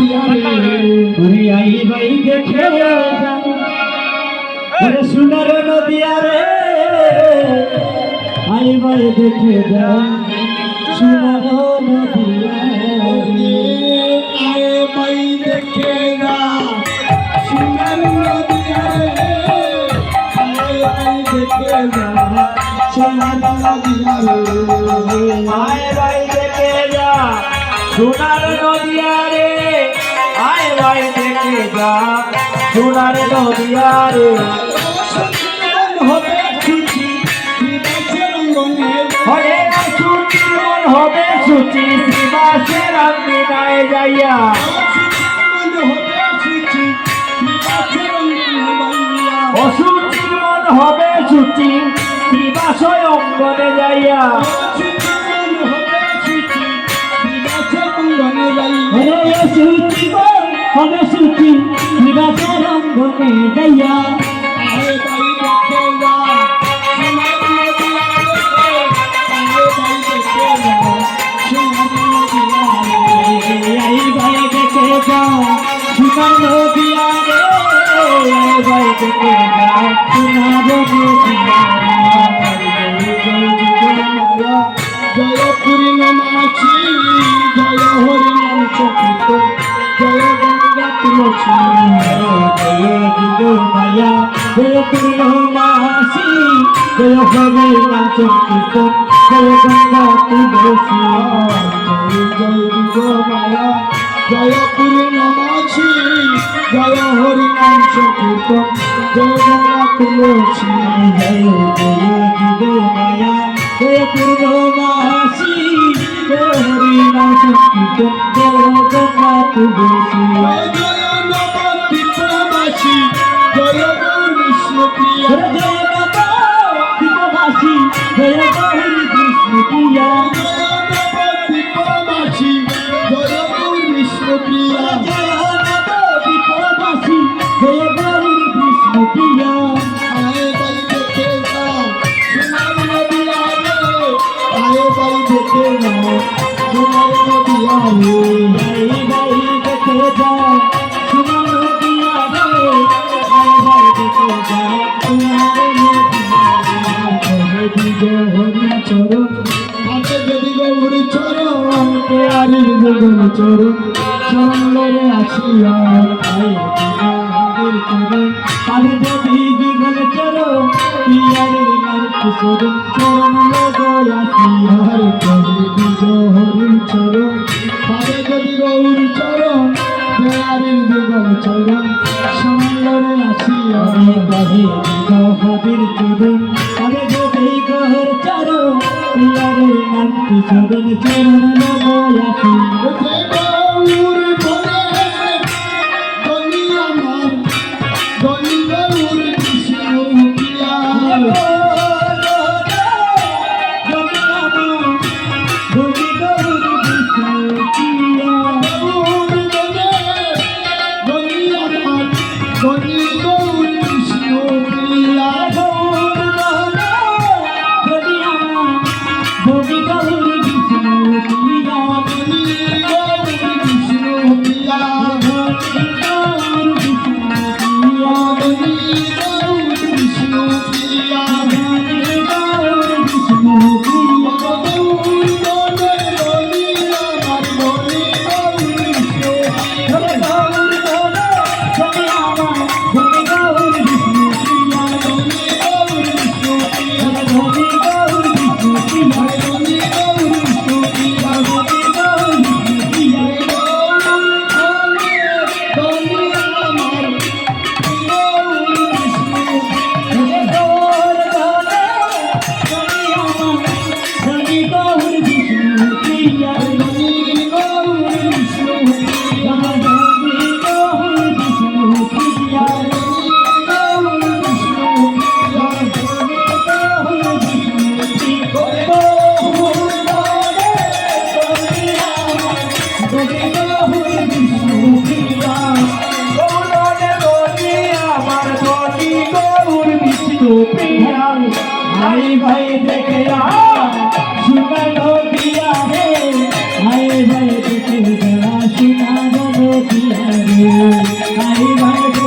ওরে আই ভাই দেখে ওরে সোনার নদিয়া রে আই ভাই দেখে যা সোনার নদিয়া আই ভাই দেখে যা সোনার নদিয়া রে আই ভাই দেখে যা সোনার নদিয়া রে আই ভাই দেখে যা সোনার নদিয়া রে আই ভাই দেখে যা সোনার নদিয়া রে হবে সুচি হরে সুচি মন হবে সুচি শ্রীবাসের আঙ্গিনায় যাইয়া অসুচির মন হবে সুচি শ্রীবাসয় অঙ্গনে যাইয়া হরে সুচি মন হবে সুচি শ্রীবাসের অঙ্গনে যাইয়া সোনার নদিয়া রে আই ভাই দেখে যা সোনার নদিয়া জয় পূর্ণমাসী জয় হরিনাম চকিত জয় গঙ্গা তুলসী মায়া জয় পূর্ণমাসী জয় হরিনাম চকিত জয় গঙ্গা তুলসী জয় মায়া জয় পূর্ণমাসী জয় হরিনাম চকিত জয় গঙ্গা তুলসী জয় মায়া জয় পূর্ণমাসী জয় হরিনাম চকিত জয় গঙ্গা তুলসী জয় নবদ্বীপবাসী জয় গৌর বিষ্ণুপ্রিয়া জয় নবদ্বীপবাসী জয় গৌর বিষ্ণুপ্রিয়া নবদ্বীপবাসী জয় গৌর বিষ্ণুপ্রিয়া জয় নবদ্বীপবাসী জয় গৌর বিষ্ণুপ্রিয়া আয়ে বাই দেখে যা সোনার নদিয়া রে আয়ে বাই দেখে যা সোনার নদিয়া রে আই ভাই দেখে যা সোনার নদিয়া রে আই ভাই দেখে যা সোনার নদিয়া রে জয় হরি চরণ হাতে যদি গৌর চরণ পেয়ারির যুগল চরণ চরণ লরে আসিয়া আই হরির চরণ আরে দেবী যুগল চরণ পিয়ারের নাম কিশোর চরণ লগাইয়া হরে কবি জয় হরি চরণ হাতে যদি গৌর চরণ পেয়ারির যুগল চরণ চরণ লরে আসিয়া আমি বাহে হরির চরণ আরে দেবী গহর চরণ পিয়ারের নাম কিশোর চরণ লগাইয়া গৌর বলে গনি আমার গনি গৌর কৃষ্ণ প্রিয়া গৌর বলে গনি আমার গনি গৌর কৃষ্ণ প্রিয়া গনি গৌর কৃষ্ণ প্রিয়া গনি গৌর কৃষ্ণ প্রিয়া भाई भाई देखे सुना दिया है भाई भाई देखे सुना আইবার